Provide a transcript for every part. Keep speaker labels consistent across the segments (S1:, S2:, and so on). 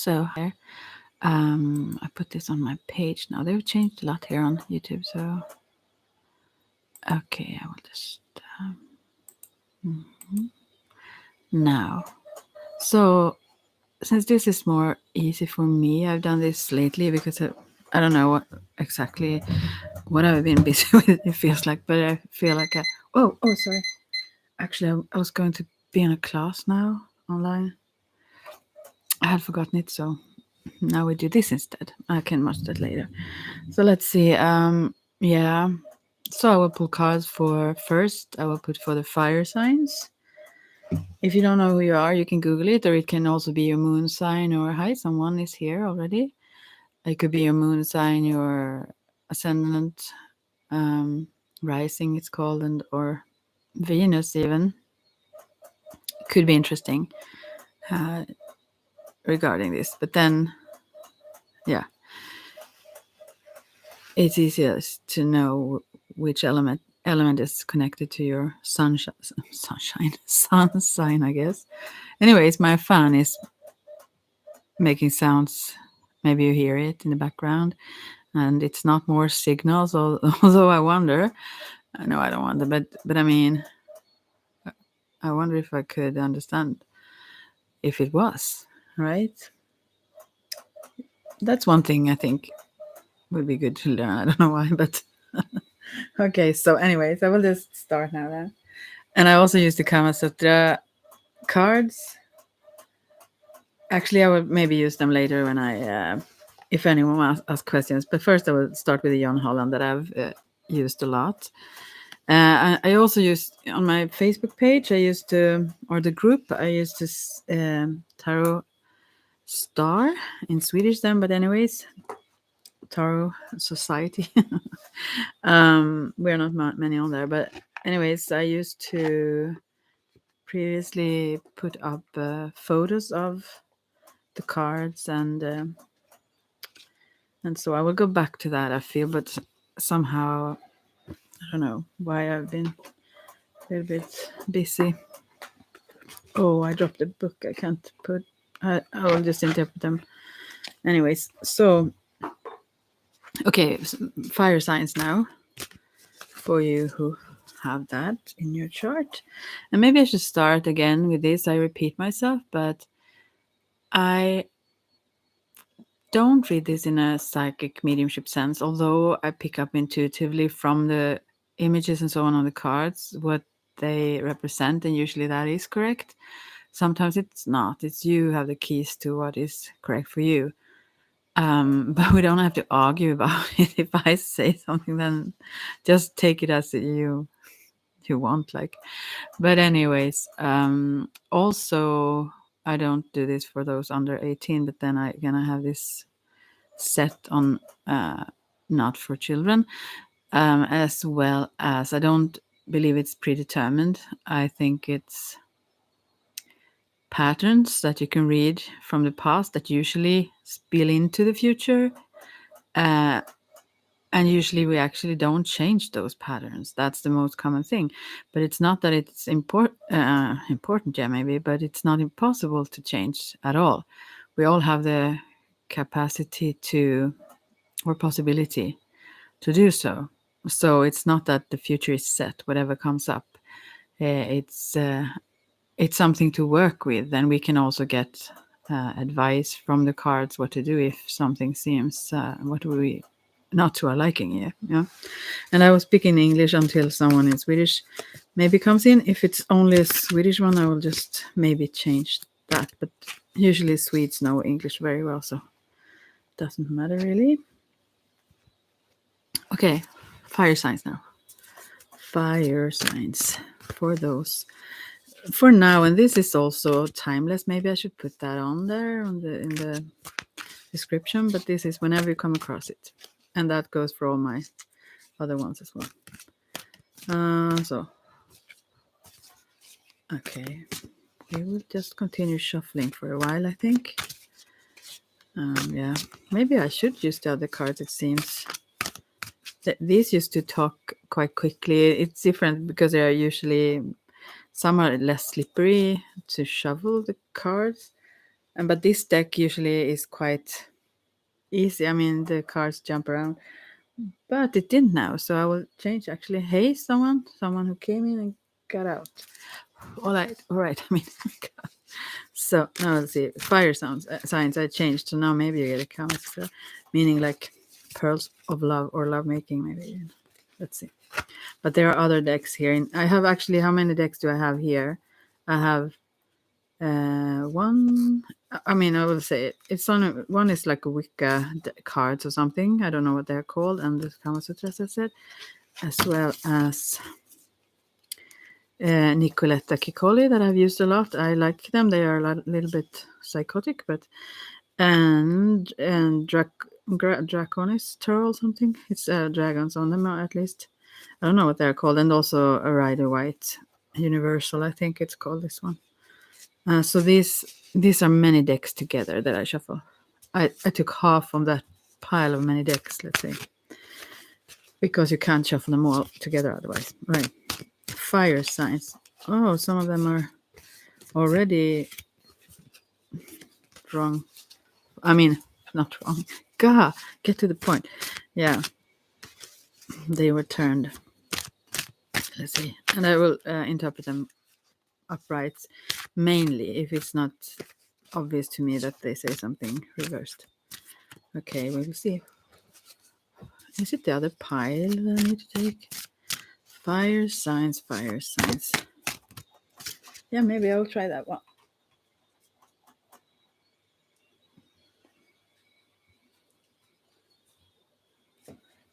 S1: So here, I put this on my page now. They've changed a lot here on YouTube. So, okay, I will just now. So, since this is more easy for me, I've done this lately because I don't know exactly what I've been busy with. It feels like, but I feel like sorry. Actually, I was going to be in a class now online. I had forgotten it, so now we do this instead. I can watch that later. So let's see. Yeah. So I will pull cards for first. I will put for the fire signs. If you don't know who you are, you can Google it, or it can also be your moon sign. Or hi, someone is here already. It could be your moon sign, your ascendant, rising. It's called, and or Venus even. Could be interesting regarding this, but then, yeah, it's easiest to know which element is connected to your sun sign, I guess. Anyways, my fan is making sounds. Maybe you hear it in the background, and it's not more signals. Although I wonder, I know I don't wonder, but I mean, I wonder if I could understand if it was right. That's one thing I think would be good to learn. I don't know why, but okay. So, anyways, I will just start now then. And I also use the Kama Sutra cards. Actually, I will maybe use them later when if anyone asks questions. But first, I will start with the John Holland that I've used a lot. I also use on my Facebook page. Or the group. I used this tarot star in Swedish then. But anyways, Tarot Society. We're not many on there, but anyways, I used to previously put up photos of the cards, and so I will go back to that, I feel, but somehow I don't know why I've been a little bit busy. Oh, I dropped a book. I can't put. I will just interpret them. Anyways, so okay, fire signs now for you who have that in your chart. And maybe I should start again with this. I repeat myself, but I don't read this in a psychic mediumship sense, although I pick up intuitively from the images and so on the cards what they represent, and usually that is correct. Sometimes it's not. It's you who have the keys to what is correct for you. But we don't have to argue about it. If I say something, then just take it as you want, like. But anyways, also I don't do this for those under 18, but then I gonna have this set on not for children, as well as I don't believe it's predetermined. I think it's patterns that you can read from the past that usually spill into the future. And usually we actually don't change those patterns. That's the most common thing. But it's not that it's important, yeah, maybe, but it's not impossible to change at all. We all have the capacity or possibility to do so. So it's not that the future is set, whatever comes up. It's something to work with. Then we can also get advice from the cards what to do if something seems what we not to our liking here. Yeah. And I was speaking English until someone in Swedish maybe comes in. If it's only a Swedish one, I will just maybe change that. But usually Swedes know English very well, so it doesn't matter really. Okay, fire signs now. Fire signs for those. For now, and this is also timeless. Maybe I should put that on there in the description. But this is whenever you come across it, and that goes for all my other ones as well. So okay, we will just continue shuffling for a while, I think. Yeah, maybe I should use the other cards. It seems these used to talk quite quickly. It's different because they are usually some are less slippery to shovel the cards. And but this deck usually is quite easy. I mean, the cards jump around, but it didn't now. So I will change actually. Hey, someone who came in and got out. All right. I mean, so now let's see. Fire sounds signs I changed. So now maybe you get a comment, meaning like pearls of love or love making. Maybe. Let's see. But there are other decks here. I have actually. How many decks do I have here? I have one. I mean, I will say it's on. One is like a Wicca cards or something. I don't know what they're called, and the Kama Sutra, as I said, as well as Nicoletta Kikoli that I've used a lot. I like them. They are a little bit psychotic, but and Draconis Turtle or something. It's dragons on them at least. I don't know what they're called, and also a Rider White Universal. I think it's called this one. So these are many decks together that I shuffle. I took half from that pile of many decks. Let's say because you can't shuffle them all together otherwise. Right. Fire signs. Oh, some of them are already wrong. I mean, not wrong. God, get to the point. Yeah, they were turned. Let's see, and I will interpret them upright, mainly if it's not obvious to me that they say something reversed. Okay, we will see. Is it the other pile that I need to take? Fire signs. Yeah, maybe I'll try that one.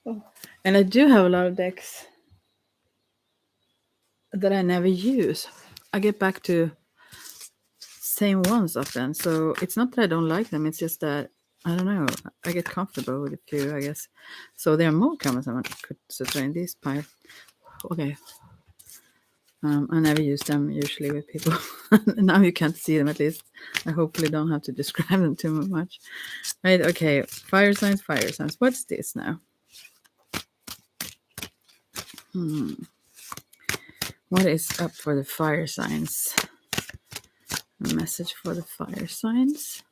S1: Oh. And I do have a lot of decks that I never use. I get back to same ones often. So it's not that I don't like them. It's just that I don't know. I get comfortable with a few, I guess. So there are more comments I could sutra in this pile. Okay. I never use them usually with people. Now you can't see them at least. I hopefully don't have to describe them too much. Right, okay. Fire signs. What's this now? What is up for the fire signs? A message for the fire signs.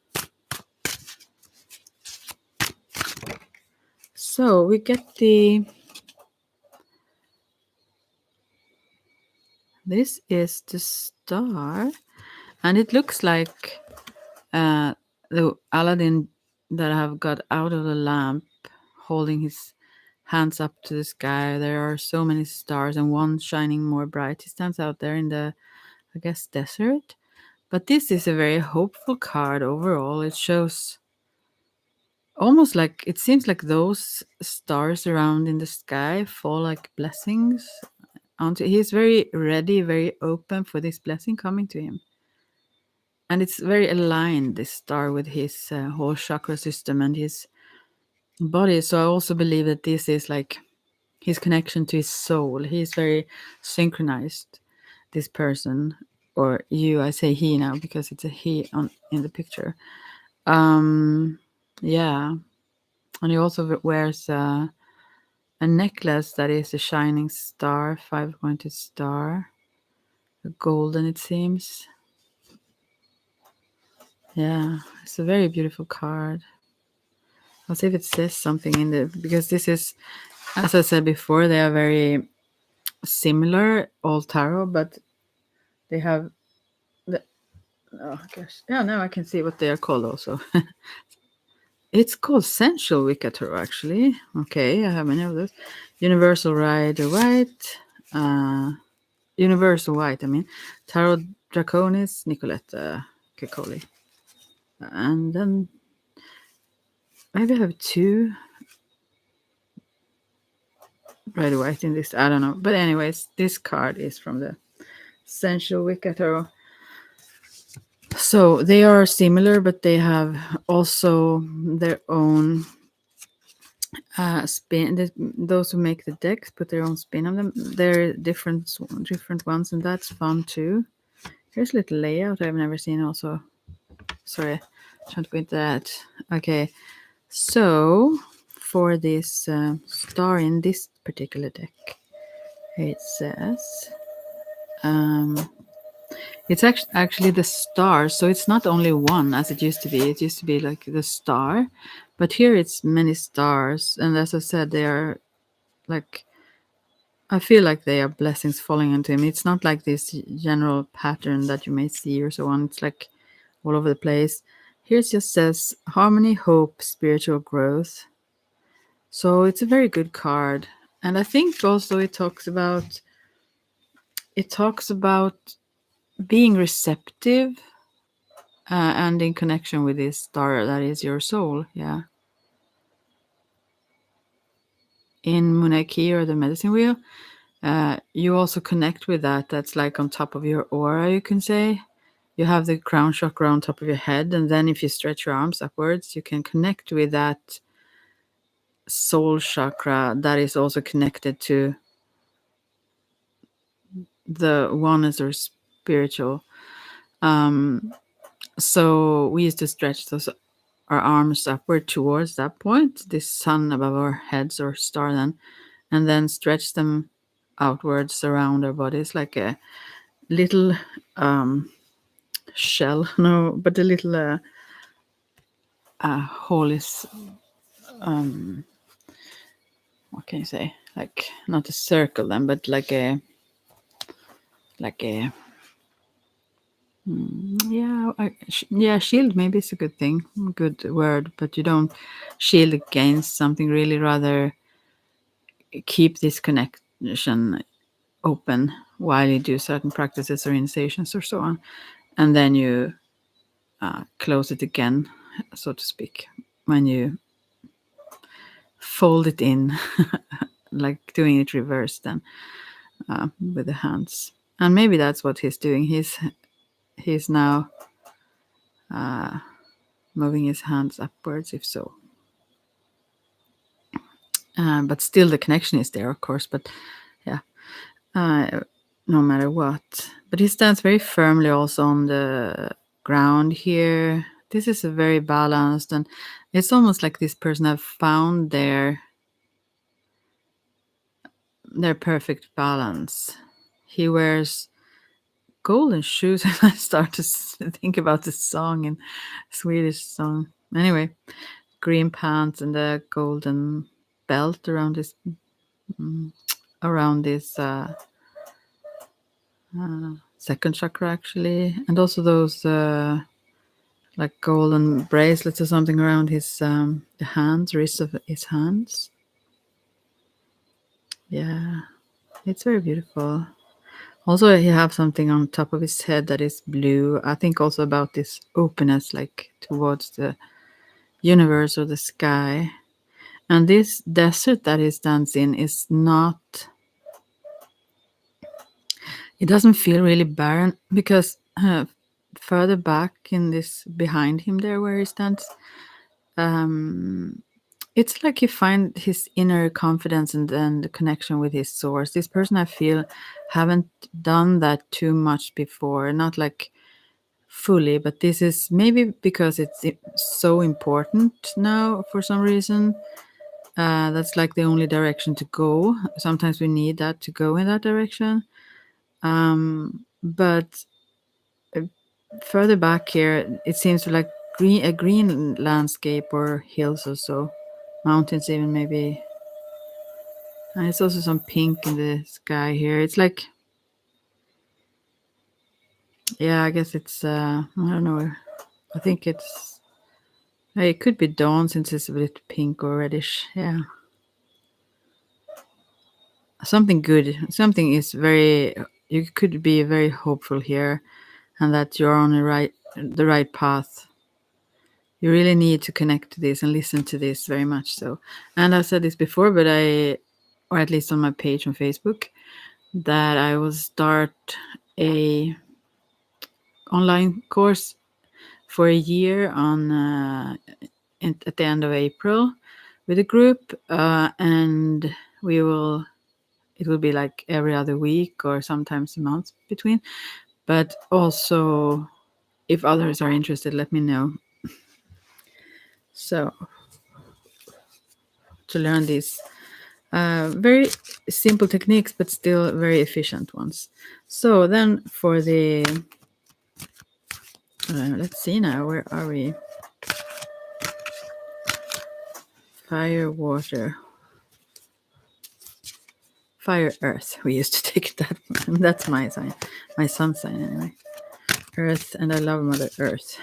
S1: So we get this is the star, and it looks like the Aladdin that have got out of the lamp holding his hands up to the sky. There are so many stars and one shining more bright. He stands out there in the, I guess, desert. But this is a very hopeful card overall. It shows almost like it seems like those stars around in the sky fall like blessings onto. He's very ready, very open for this blessing coming to him. And it's very aligned, this star, with his whole chakra system and his body. So I also believe that this is like his connection to his soul. He's very synchronized, this person, or you. I say he now because it's a he in the picture. Yeah, and he also wears a necklace that is a shining star, 5-pointed star, golden it seems. Yeah, it's a very beautiful card. I'll see if it says something in the, because this is, as I said before, they are very similar, all tarot, but they have the, oh gosh, yeah, now I can see what they are called also. It's called Sensual Wicca Tarot, actually. Okay, I have many of those. Universal Rider White, Universal White, I mean, Tarot Draconis, Nicoletta Kikoli. And then maybe I have two Rider White in this, I don't know. But anyways, this card is from the Sensual Wicca Tarot. So they are similar, but they have also their own spin. Those who make the decks put their own spin on them. They're different ones, and that's fun too. Here's a little layout I've never seen. Also, sorry, trying to go into that. Okay, so for this star in this particular deck, it says. It's actually the star, so it's not only one as it used to be. It used to be like the star, but here it's many stars, and as I said, they are like, I feel like they are blessings falling into him. It's not like this general pattern that you may see or so on. It's like all over the place. Here it just says harmony, hope, spiritual growth. So it's a very good card, and I think also it talks about being receptive and in connection with this star that is your soul. Yeah. In Muneki or the medicine wheel, you also connect with that. That's like on top of your aura, you can say. You have the crown chakra on top of your head, and then if you stretch your arms upwards, you can connect with that soul chakra that is also connected to the oneness or spiritual. So we used to stretch our arms upward towards that point, this sun above our heads or star, then, and then stretch them outwards around our bodies like a little shell. No, but a little hole is what can you say? Like not a circle then, but like a yeah, shield maybe is a good thing, good word, but you don't shield against something, really rather keep this connection open while you do certain practices or initiations or so on, and then you close it again, so to speak, when you fold it in, like doing it reverse then with the hands. And maybe that's what he's doing. He's now moving his hands upwards, if so. But still the connection is there, of course, but yeah, no matter what. But he stands very firmly also on the ground here. This is a very balanced, and it's almost like this person have found their perfect balance. He wears golden shoes, and I start to think about this song in Swedish song. Anyway, green pants and a golden belt around his second chakra actually, and also those like golden bracelets or something around his the hands, wrists of his hands. Yeah, it's very beautiful. Also, he have something on top of his head that is blue. I think also about this openness, like towards the universe or the sky. And this desert that he stands in is not. It doesn't feel really barren because further back in this, behind him there where he stands, it's like he find his inner confidence and then the connection with his source. This person, I feel, haven't done that too much before, not like fully, but this is maybe because it's so important now for some reason. That's like the only direction to go. Sometimes we need that to go in that direction. But further back here, it seems like a green landscape or hills or so, mountains even maybe. And it's also some pink in the sky here. It's like, yeah, I guess it's I don't know. I think it could be dawn since it's a bit pink or reddish. Yeah, something good. Something is very. You could be very hopeful here, and that you're on the right path. You really need to connect to this and listen to this very much so. And I've said this before, but or at least on my page on Facebook, that I will start a online course for a year on at the end of April with a group, and it will be like every other week or sometimes a month between. But also, if others are interested, let me know. So to learn these very simple techniques, but still very efficient ones. So then for the Let's see now. Where are we? Fire, water, fire, earth. We used to take that. That's my sign, my sun sign anyway. Earth, and I love Mother Earth.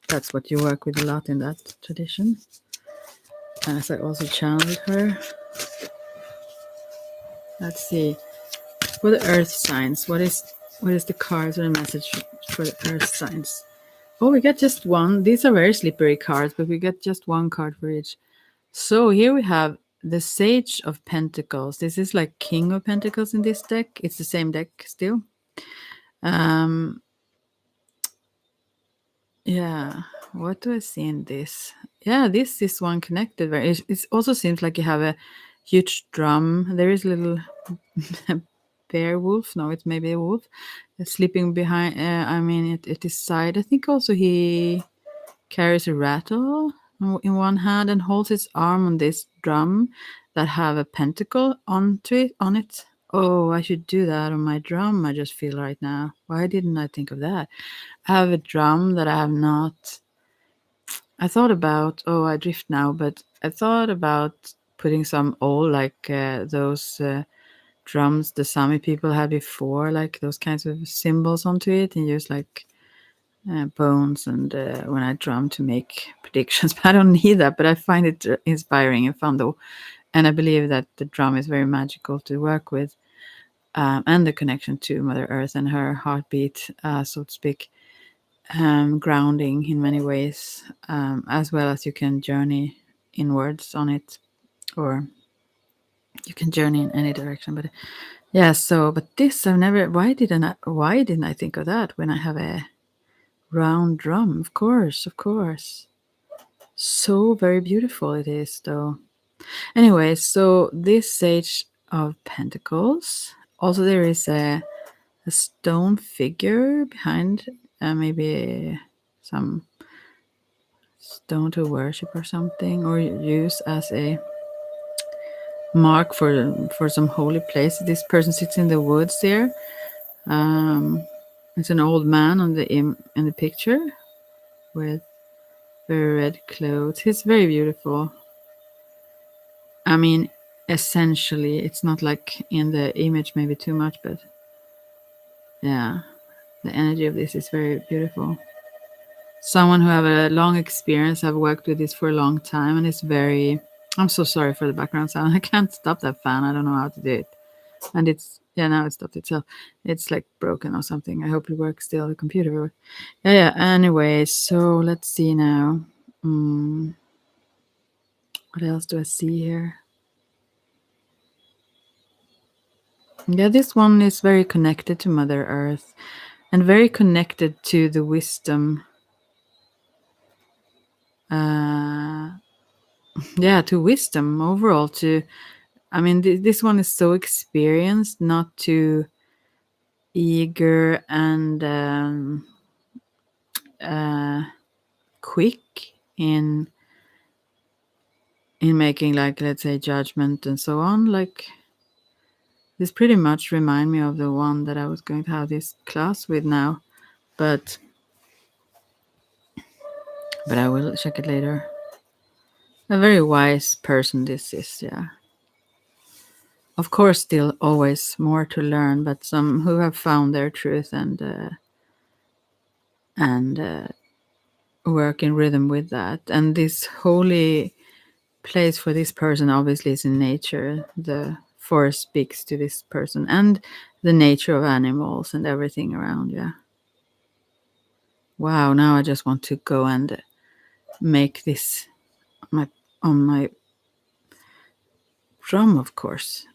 S1: That's what you work with a lot in that tradition. As I also channeled her. Let's see. For the earth signs, what is the cards or the message for the earth signs? Oh, we get just one. These are very slippery cards, but we get just one card for each. So here we have the Sage of Pentacles. This is like King of Pentacles in this deck. It's the same deck still. Yeah. What do I see in this? Yeah, this is one connected. It also seems like you have a huge drum. There is a little bear wolf. No, it's maybe a wolf sleeping behind. I mean, at his side. I think also he carries a rattle in one hand and holds his arm on this drum that have a pentacle on it. Oh, I should do that on my drum. I just feel right now. Why didn't I think of that? I have a drum that I have not. I thought about. Oh, I drift now, but I thought about putting some old like those. Drums the Sami people had before, like those kinds of symbols onto it, and use like bones and when I drum to make predictions. But I don't need that, but I find it inspiring and fun though. And I believe that the drum is very magical to work with, and the connection to Mother Earth and her heartbeat, so to speak, grounding in many ways, as well as you can journey inwards on it, or you can journey in any direction. But yeah, so but this I've never. Why didn't I think of that when I have a round drum? Of course, of course. So very beautiful it is, though. Anyway, so this Sage of Pentacles. Also, there is a stone figure behind, maybe some stone to worship or something, or use as a mark for some holy place. This person sits in the woods there. It's an old man on in the picture with very red clothes. He's very beautiful. I mean, essentially, it's not like in the image maybe too much, but yeah, the energy of this is very beautiful. Someone who have a long experience, have worked with this for a long time, and it's very. I'm so sorry for the background sound. I can't stop that fan. I don't know how to do it. And it's now it stopped itself. It's like broken or something. I hope it works still, the computer. Yeah. Anyway, so let's see now. What else do I see here? Yeah, this one is very connected to Mother Earth and very connected to the wisdom. To wisdom overall. I mean, this one is so experienced, not too eager and quick in making, like, let's say, judgment and so on. Like, this pretty much remind me of the one that I was going to have this class with now, but I will check it later. A very wise person this is, yeah. Of course, still always more to learn, but some who have found their truth and work in rhythm with that. And this holy place for this person obviously is in nature. The forest speaks to this person, and the nature of animals and everything around. Yeah. Wow. Now I just want to go and make this on my drum. Of course.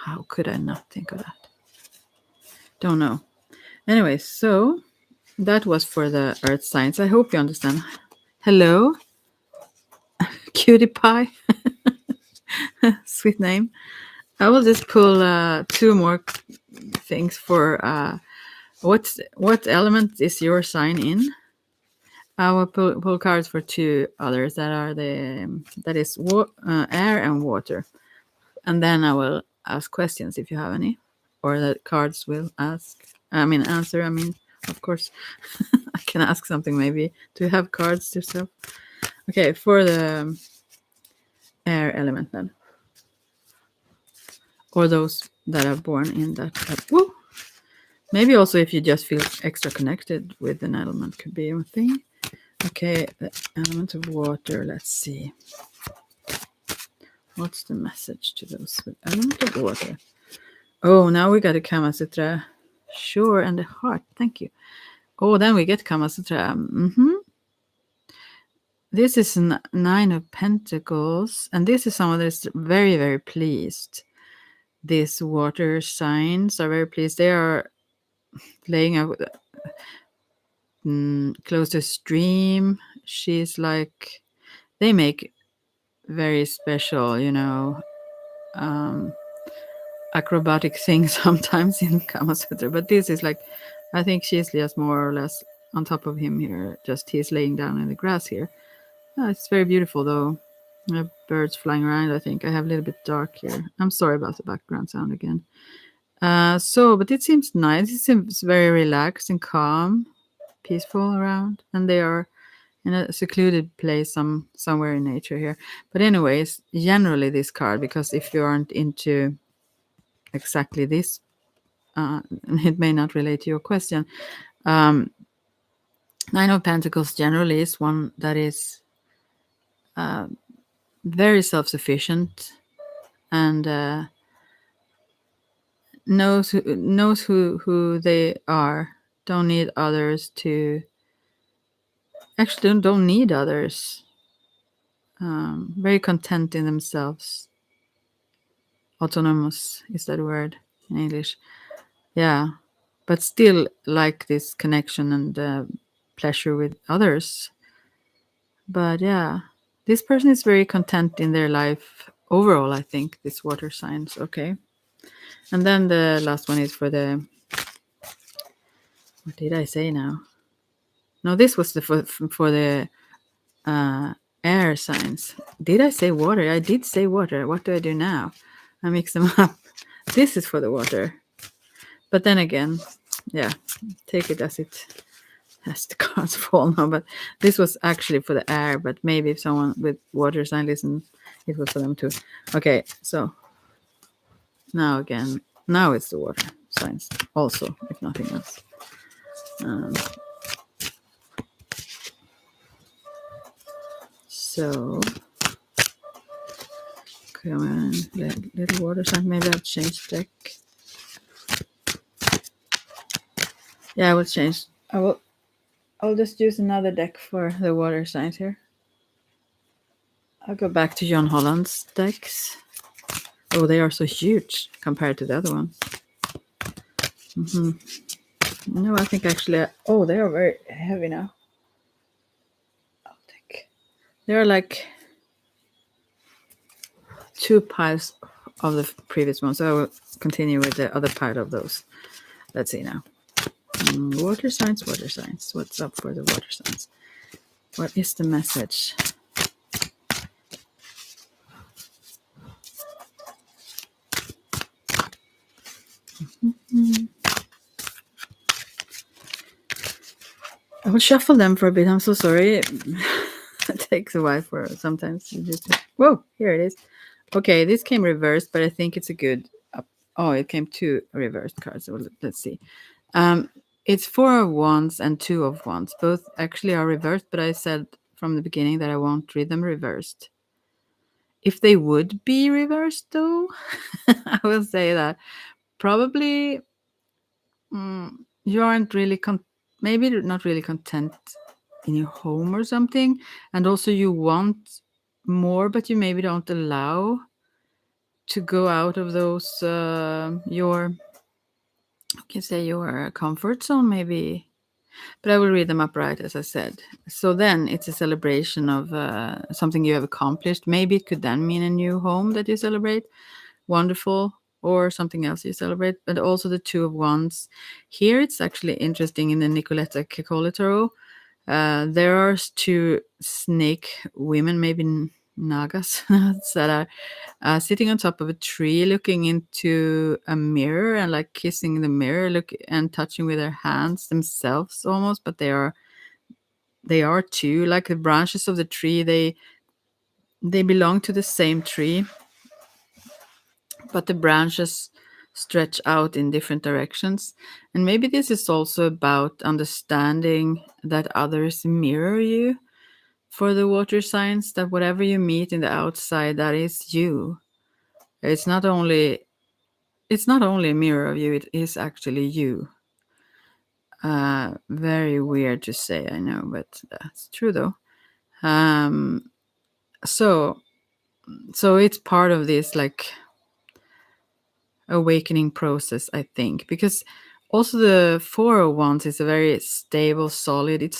S1: How could I not think of that? Don't know. Anyway, so that was for the earth signs. I hope you understand. Hello, cutie pie. Sweet name. I will just pull two more things for what element is your sign in. I will pull cards for two others that is air and water, and then I will ask questions if you have any, or the cards will answer. of course. I can ask something maybe. Do you have cards yourself? Okay, for the air element then. Or those that are born in that. Woo! Maybe also if you just feel extra connected with an element could be a thing. Okay, the element of water. Let's see. What's the message to those with element of water? Oh, now we got a Kama Sutra. Sure, and the heart. Thank you. Oh, then we get Kama Sutra. This is Nine of Pentacles, and this is someone that's very, very pleased. These water signs are very pleased. They are laying out close to a stream. She's like, they make very special, acrobatic things sometimes in Kama Sutra. But this is like, I think she's just more or less on top of him here. Just he's laying down in the grass here. It's very beautiful though. Birds flying around. I think I have a little bit dark here. I'm sorry about the background sound again. But it seems nice. It seems very relaxed and calm, peaceful around, and they are in a secluded place somewhere in nature here. But anyways, generally this card, because if you aren't into exactly this, it may not relate to your question. Nine of Pentacles generally is one that is very self-sufficient and knows who they are. Don't need others to. Actually, don't need others. Very content in themselves. Autonomous is that word in English. Yeah, but still like this connection and pleasure with others. But yeah, this person is very content in their life overall, I think, this water signs. Okay. And then the last one is for the, what did I say now? No, this was for the air signs. Did I say water? I did say water. What do I do now? I mix them up. This is for the water. But then again, yeah, take it as it has the cards fall now. But this was actually for the air. But maybe if someone with water sign listen, it was for them too. Okay, so now again, now it's the water signs also, if nothing else. So, come on, little water sign. Maybe I'll change deck. Yeah, I will change. I'll just use another deck for the water signs here. I'll go back to John Holland's decks. Oh, they are so huge compared to the other one. No, I think actually. Oh, they are very heavy now. I'll take. They are like 2 piles of the previous one. So I will continue with the other pile of those. Let's see now. Water signs, water signs. What's up for the water signs? What is the message? I will shuffle them for a bit. I'm so sorry. It takes a while for sometimes. Whoa, here it is. Okay, this came reversed, but I think it's a good. Oh, it came 2 reversed cards. So let's see. It's 4 of Wands and 2 of Wands. Both actually are reversed, but I said from the beginning that I won't read them reversed. If they would be reversed, though, I will say that probably you aren't really maybe not really content in your home or something, and also you want more, but you maybe don't allow to go out of those your comfort zone maybe. But I will read them upright, as I said. So then it's a celebration of something you have accomplished. Maybe it could then mean a new home that you celebrate. Wonderful. Or something else you celebrate. But also the 2 of Wands. Here it's actually interesting in the Nicoletta Kekoli Tarot. There are 2 snake women, maybe nagas that are sitting on top of a tree, looking into a mirror and like kissing the mirror, look and touching with their hands themselves almost, but they are two, like the branches of the tree. They belong to the same tree, but the branches stretch out in different directions. And maybe this is also about understanding that others mirror you. For the water signs, that whatever you meet in the outside, that is you. It's not only a mirror of you, it is actually you. Very weird to say, I know, but that's true though. Um, so it's part of this like awakening process, I think, because also the 401s is a very stable, solid. It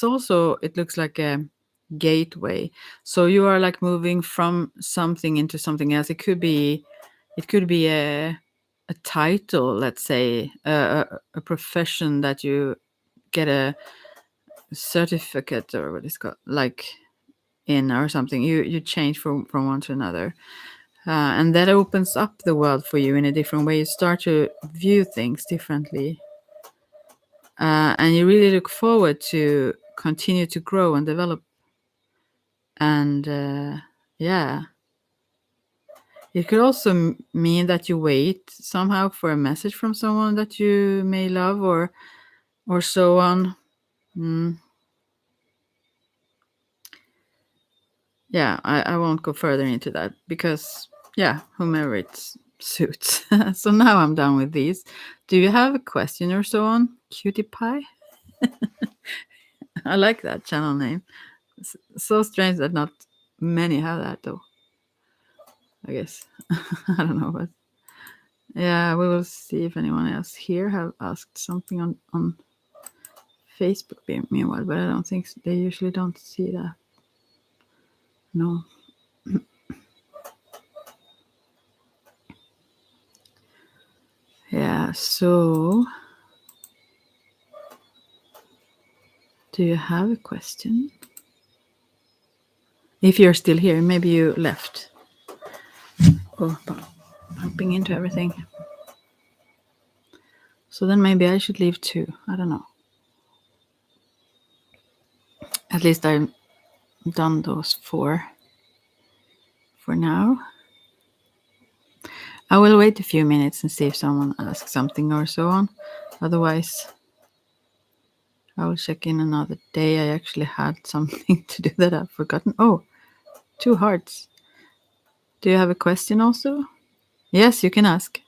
S1: looks like a gateway. So you are like moving from something into something else. It could be a title, let's say, a profession that you get a certificate or what it's called, like in or something. You change from one to another. And that opens up the world for you in a different way. You start to view things differently. And you really look forward to continue to grow and develop. And yeah, it could also mean that you wait somehow for a message from someone that you may love or so on. Mm. Yeah, I won't go further into that because, yeah, whomever it suits. So now I'm done with these. Do you have a question or so on, Cutie Pie? I like that channel name. It's so strange that not many have that, though. I guess. I don't know, but yeah, we will see if anyone else here have asked something on Facebook meanwhile, but I don't think they usually don't see that. No. Yeah, so do you have a question? If you're still here, maybe you left. Oh, bumping into everything. So then maybe I should leave too. I don't know. At least I've done those 4 for now. I will wait a few minutes and see if someone asks something or so on. Otherwise, I will check in another day. I actually had something to do that I've forgotten. Oh, 2 hearts. Do you have a question also? Yes, you can ask.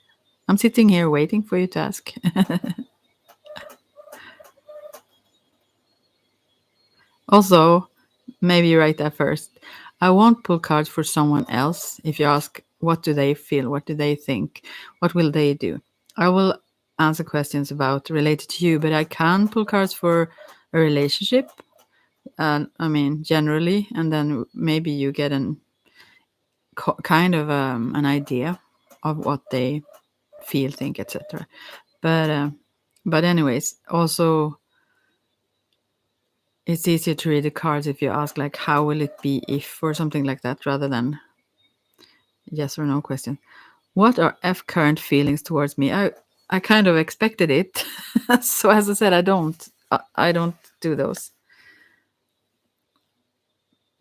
S1: I'm sitting here waiting for you to ask. Also, maybe you write that first. I won't pull cards for someone else. If you ask, what do they feel? What do they think? What will they do? I will answer questions about related to you, but I can pull cards for a relationship. I mean, generally, and then maybe you get kind of an idea of what they feel, think, etc. But anyways, also it's easier to read the cards if you ask like how will it be if or something like that rather than yes or no question. What are F current feelings towards me? I kind of expected it. So as I said, I don't do those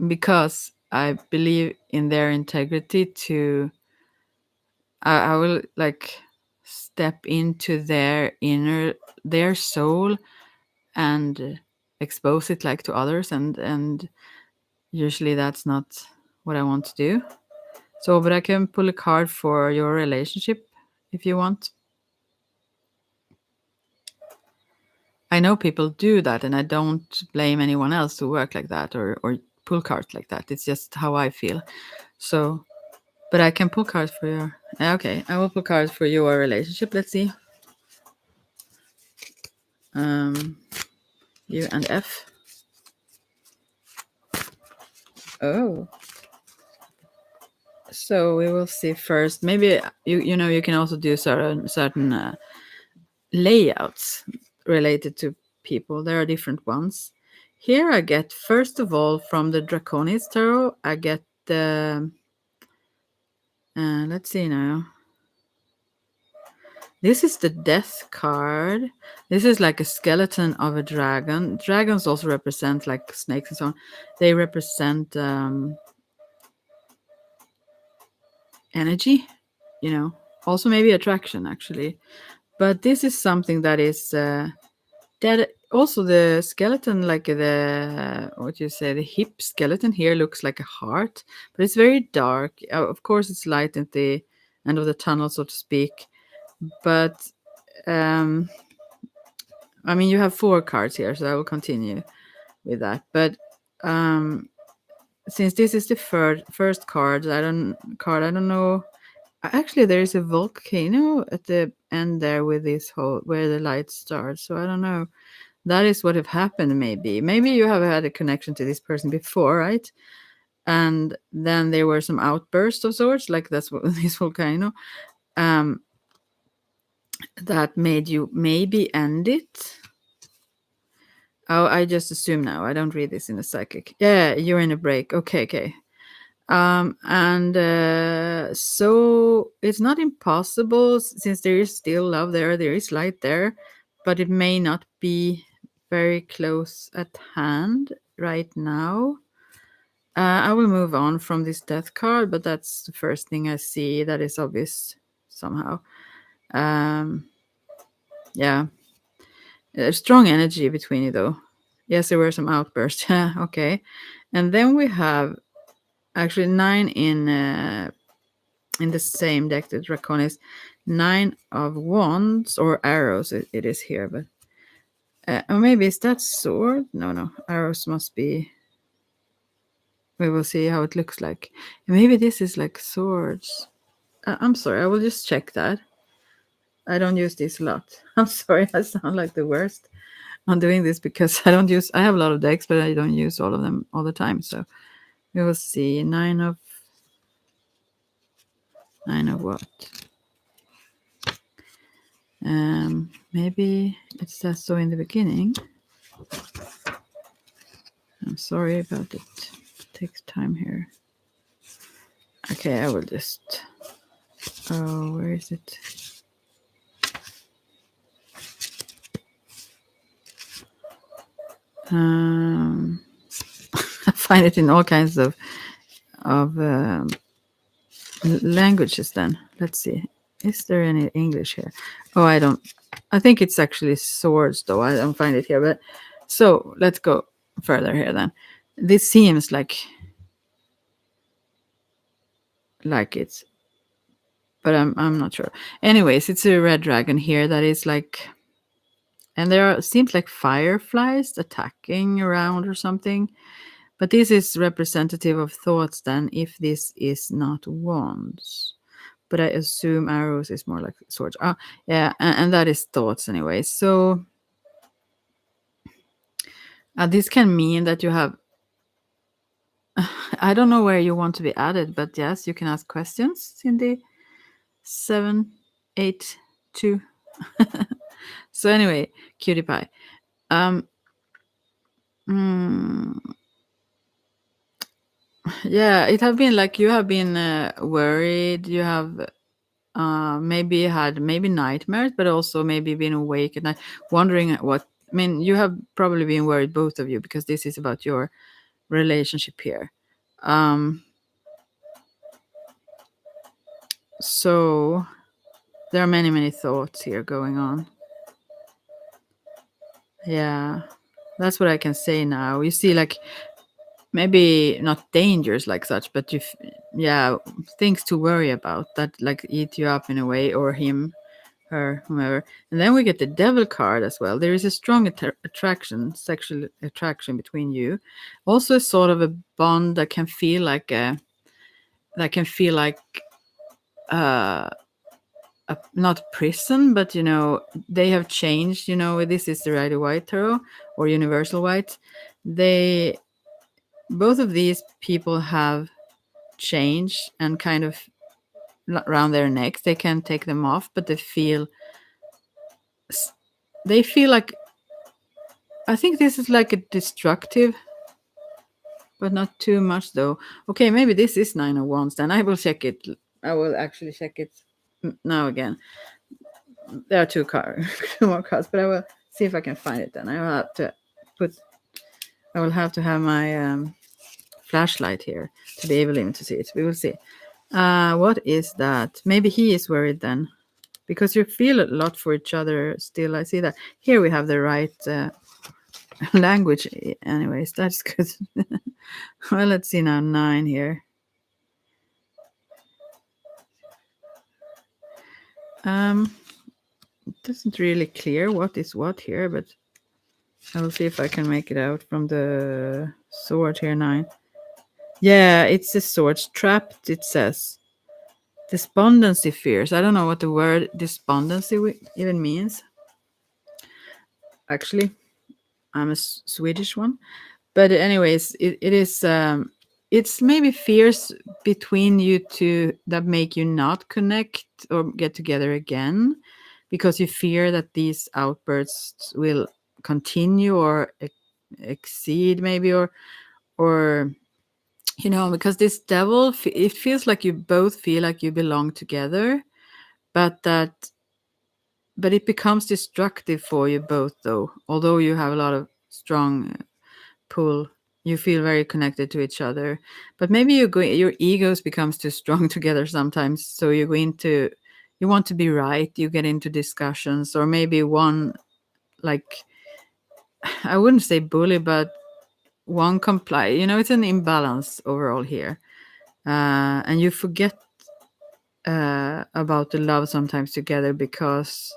S1: because I believe in their integrity to I will like step into their soul and expose it like to others and usually that's not what I want to do. So but I can pull a card for your relationship if you want. I know people do that and I don't blame anyone else to work like that or pull cards like that. It's just how I feel. So but I can pull cards for your okay, I will pull cards for your relationship. Let's see. You and F. Oh. So we will see first. Maybe you can also do certain layouts related to people. There are different ones. Here I get first of all from the Draconis Tarot. I get the let's see now. This is the death card. This is like a skeleton of a dragon. Dragons also represent like snakes and so on. They represent energy, you know, also maybe attraction actually. But this is something that is that also the skeleton, like the what you say, the hip skeleton here looks like a heart, but it's very dark. Of course, it's light at the end of the tunnel, so to speak. But I mean, you have 4 cards here, so I will continue with that. But since this is the first card, I don't know. Actually, there is a volcano at the end there with this hole where the light starts. So I don't know. That is what have happened. Maybe you have had a connection to this person before, right? And then there were some outbursts of sorts, like that's what this volcano. That made you maybe end it. Oh, I just assume now. I don't read this in a psychic. Yeah, you're in a break. Okay. And so it's not impossible since there is still love there. There is light there, but it may not be very close at hand right now. I will move on from this death card, but that's the first thing I see that is obvious somehow. Yeah. There's strong energy between you, though. Yes, there were some outbursts. Okay. And then we have actually 9 in the same deck, the Draconis. 9 of wands or arrows, it is here, but or maybe is that sword? No. Arrows must be. We will see how it looks like. Maybe this is like swords. I'm sorry, I will just check that. I don't use this a lot. I'm sorry, I sound like the worst on doing this because I have a lot of decks, but I don't use all of them all the time. So we will see. 9 of what? Maybe it says so in the beginning. I'm sorry about it. It takes time here. Okay, I will just. Oh, where is it? I find it in all kinds of languages. Then let's see. Is there any English here? Oh, I don't. I think it's actually swords, though. I don't find it here. But so let's go further here. Then this seems like it's, but I'm not sure. Anyways, it's a red dragon here that is like, and there seems like fireflies attacking around or something. But this is representative of thoughts then, if this is not wands. But I assume arrows is more like swords. Oh, yeah, and that is thoughts anyway. So this can mean that you have. I don't know where you want to be added, but yes, you can ask questions in the 7, 8, 2. So anyway, cutie pie. Yeah, it have been like you have been worried. You have maybe had nightmares, but also maybe been awake at night, wondering what. I mean, you have probably been worried, both of you, because this is about your relationship here. So there are many thoughts here going on. Yeah, that's what I can say now. You see, like maybe not dangers like such, but things to worry about that like eat you up in a way, or him, her, whomever. And then we get the devil card as well. There is a strong attraction, sexual attraction between you. Also a sort of a bond that can feel like not prison, but they have changed. This is the Rider White tarot or Universal White. Both of these people have changed and kind of around their necks. They can take them off, but they feel like, I think this is like a destructive but not too much though. Okay, maybe this is 9 of Wands. Then I will check it. I will actually check it now again. There are two cards, two more cards, but I will see if I can find it. Then I will have to put. I will have to have my flashlight here to be able even to see it. We will see. What is that? Maybe he is worried then, because you feel a lot for each other still. I see that here we have the right language. Anyways, that's good. Well, let's see now. 9 here. It doesn't really clear what is what here, but I will see if I can make it out from the sword here. 9. Yeah, it's the swords trapped. It says despondency fears. I don't know what the word despondency even means. Actually, I'm a Swedish one, but anyways, it is. It's maybe fears between you two that make you not connect or get together again, because you fear that these outbursts will continue or exceed, maybe, or because this devil, it feels like you both feel like you belong together, but it becomes destructive for you both, though. Although you have a lot of strong pull, you feel very connected to each other, but maybe your egos becomes too strong together sometimes, so you want to be right, you get into discussions, or maybe one, like, I wouldn't say bully, but one comply, it's an imbalance overall here, and you forget about the love sometimes together, because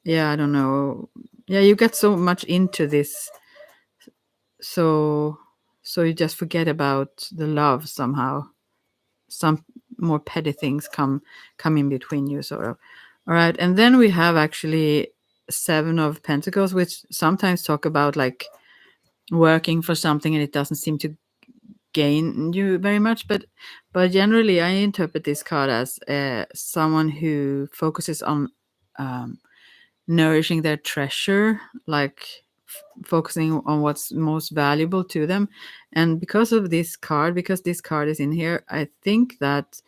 S1: yeah, I don't know, yeah, you get so much into this, so you just forget about the love somehow. Some more petty things come in between you, sort of. All right, and then we have actually 7 of Pentacles, which sometimes talk about like working for something and it doesn't seem to gain you very much, but generally I interpret this card as someone who focuses on um, nourishing their treasure, like focusing on what's most valuable to them. And because this card is in here, I think that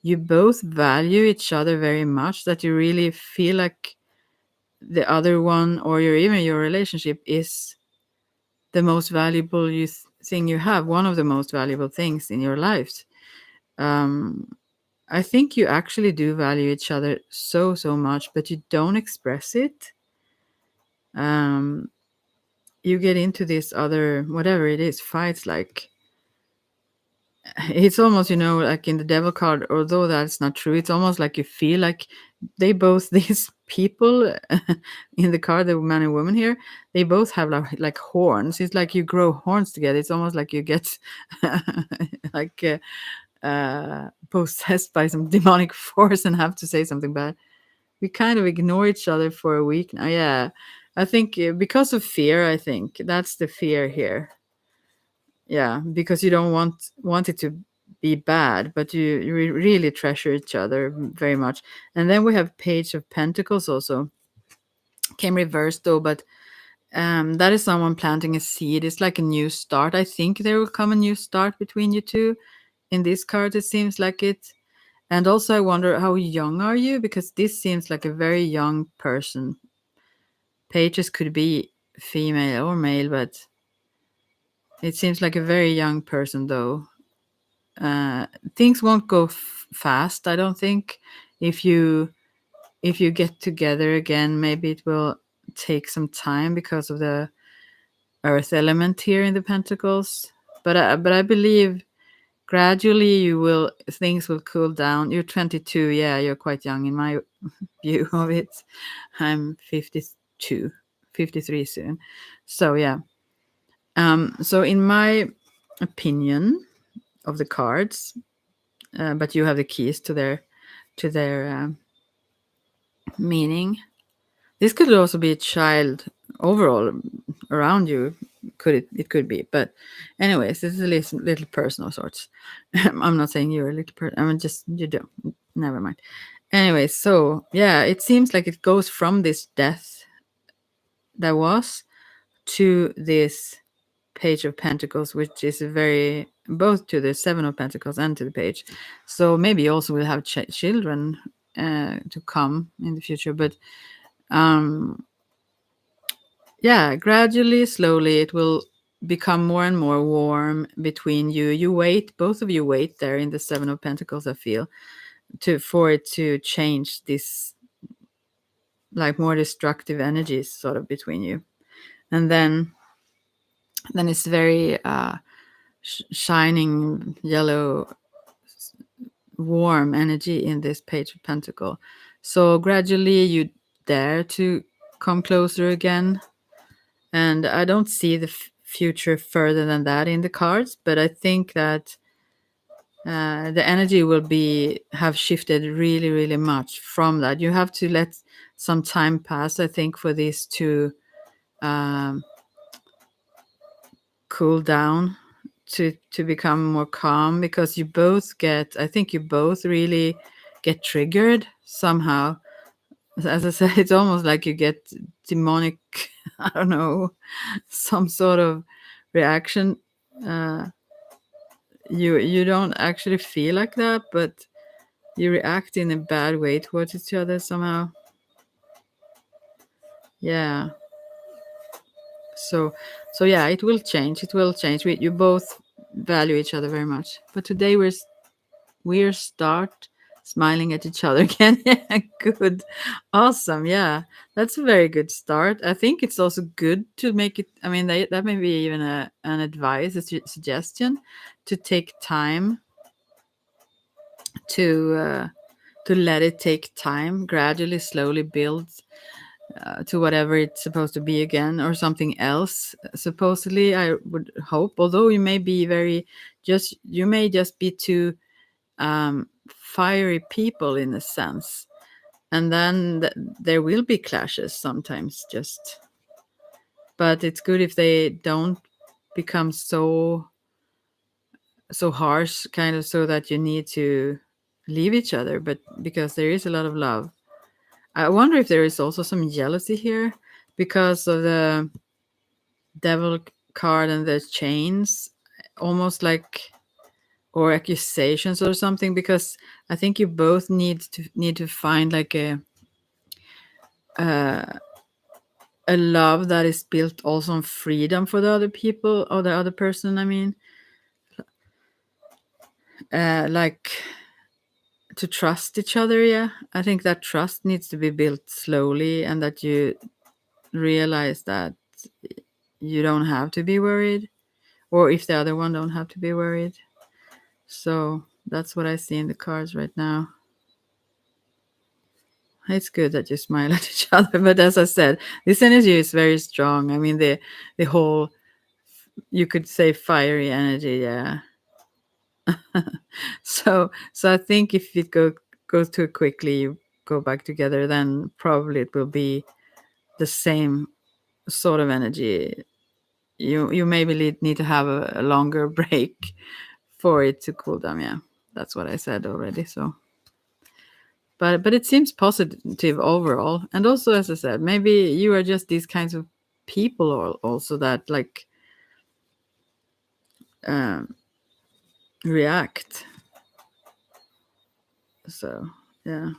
S1: you both value each other very much, that you really feel like the other one, or even your relationship, is the most valuable thing you have, one of the most valuable things in your lives. I think you actually do value each other so much, but you don't express it. You get into this other, whatever it is, fights, like it's almost, like in the devil card, although that's not true, it's almost like you feel like they both these people in the card, the man and woman here, they both have like horns. It's like you grow horns together. It's almost like you get like possessed by some demonic force and have to say something bad. We kind of ignore each other for a week now. Yeah, I think because of fear. I think that's the fear here. Yeah, because you don't want it to be bad, but you really treasure each other very much. And then we have Page of Pentacles also. Came reversed though, but that is someone planting a seed. It's like a new start. I think there will come a new start between you two. In this card, it seems like it. And also, I wonder, how young are you? Because this seems like a very young person. Pages could be female or male, but it seems like a very young person, though. Things won't go fast, I don't think. If you get together again, maybe it will take some time because of the earth element here in the Pentacles. But I believe gradually things will cool down. You're 22, yeah, you're quite young in my view of it. I'm 52, 53 soon. So yeah. So in my opinion of the cards, but you have the keys to their meaning. This could also be a child overall around you. It could be, but anyways, this is a little personal sorts. I'm not saying you're a little person. I'm just, you don't. Never mind. Anyway, so yeah, it seems like it goes from this death that was to this Page of Pentacles, which is very both to the Seven of Pentacles and to the Page. So maybe also we'll have children to come in the future. But yeah, gradually, slowly, it will become more and more warm between you. You wait, both of you wait there in the Seven of Pentacles, I feel, for it to change this like more destructive energies sort of between you. And then it's very shining yellow warm energy in this Page of Pentacle. So gradually you dare to come closer again. And I don't see the future further than that in the cards, but I think that the energy will have shifted really, really much from that. You have to let some time pass, I think, for this to cool down, to become more calm, because I think you both really get triggered somehow. As I said, it's almost like you get demonic, I don't know, some sort of reaction. You don't actually feel like that, but you react in a bad way towards each other somehow. Yeah. So yeah, it will change. It will change. You both value each other very much. But today we're start smiling at each other again. Yeah, good. Awesome. Yeah. That's a very good start. I think it's also good to make it, I mean, that may be even an advice, a suggestion, to take time to let it take time, gradually, slowly build to whatever it's supposed to be again, or something else. Supposedly, I would hope. Although you may just be two fiery people in a sense, and then there will be clashes sometimes. But it's good if they don't become so harsh, kind of, so that you need to leave each other. But because there is a lot of love. I wonder if there is also some jealousy here because of the devil card and the chains, almost like, or accusations or something, because I think you both need to find like a love that is built also on freedom for the other people, or the other person, I mean, like to trust each other. Yeah, I think that trust needs to be built slowly, and that you realize that you don't have to be worried, or if the other one don't have to be worried. So that's what I see in the cards right now. It's good that you smile at each other, but as I said, this energy is very strong. I mean, the whole, you could say, fiery energy. Yeah. So I think if it goes too quickly, you go back together, then probably it will be the same sort of energy. You maybe need to have a longer break for it to cool down. Yeah, that's what I said already. So, but it seems positive overall. And also, as I said, maybe you are just these kinds of people, or also that like react. So yeah.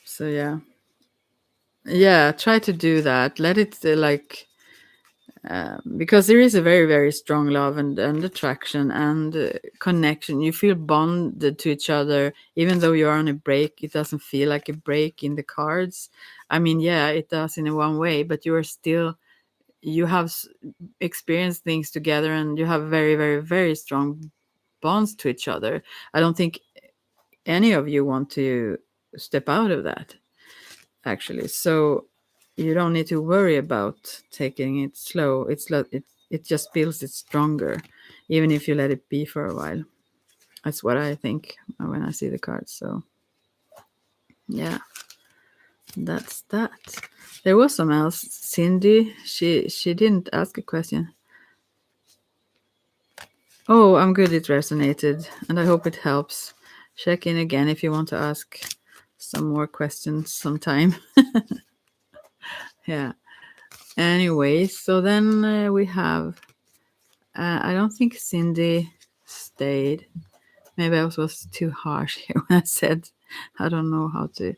S1: So yeah, try to do that. Let it because there is a very, very strong love and attraction and connection. You feel bonded to each other, even though you are on a break. It doesn't feel like a break in the cards. I mean, yeah, it does in a one way, but you have experienced things together, and you have very, very, very strong bonds to each other. I don't think any of you want to step out of that, actually. So you don't need to worry about taking it slow. It just builds it stronger, even if you let it be for a while. That's what I think when I see the cards. So yeah, that's that. There was some else. Cindy, she didn't ask a question. Oh, I'm good. It resonated, and I hope it helps. Check in again if you want to ask some more questions sometime. Yeah. Anyway, so then we have. I don't think Cindy stayed. Maybe I was too harsh here when I said I don't know how to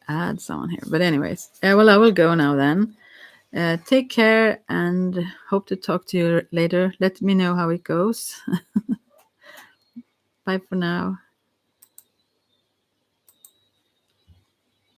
S1: add someone here. But anyways, well, I will go now then. Take care and hope to talk to you later. Let me know how it goes. Bye for now.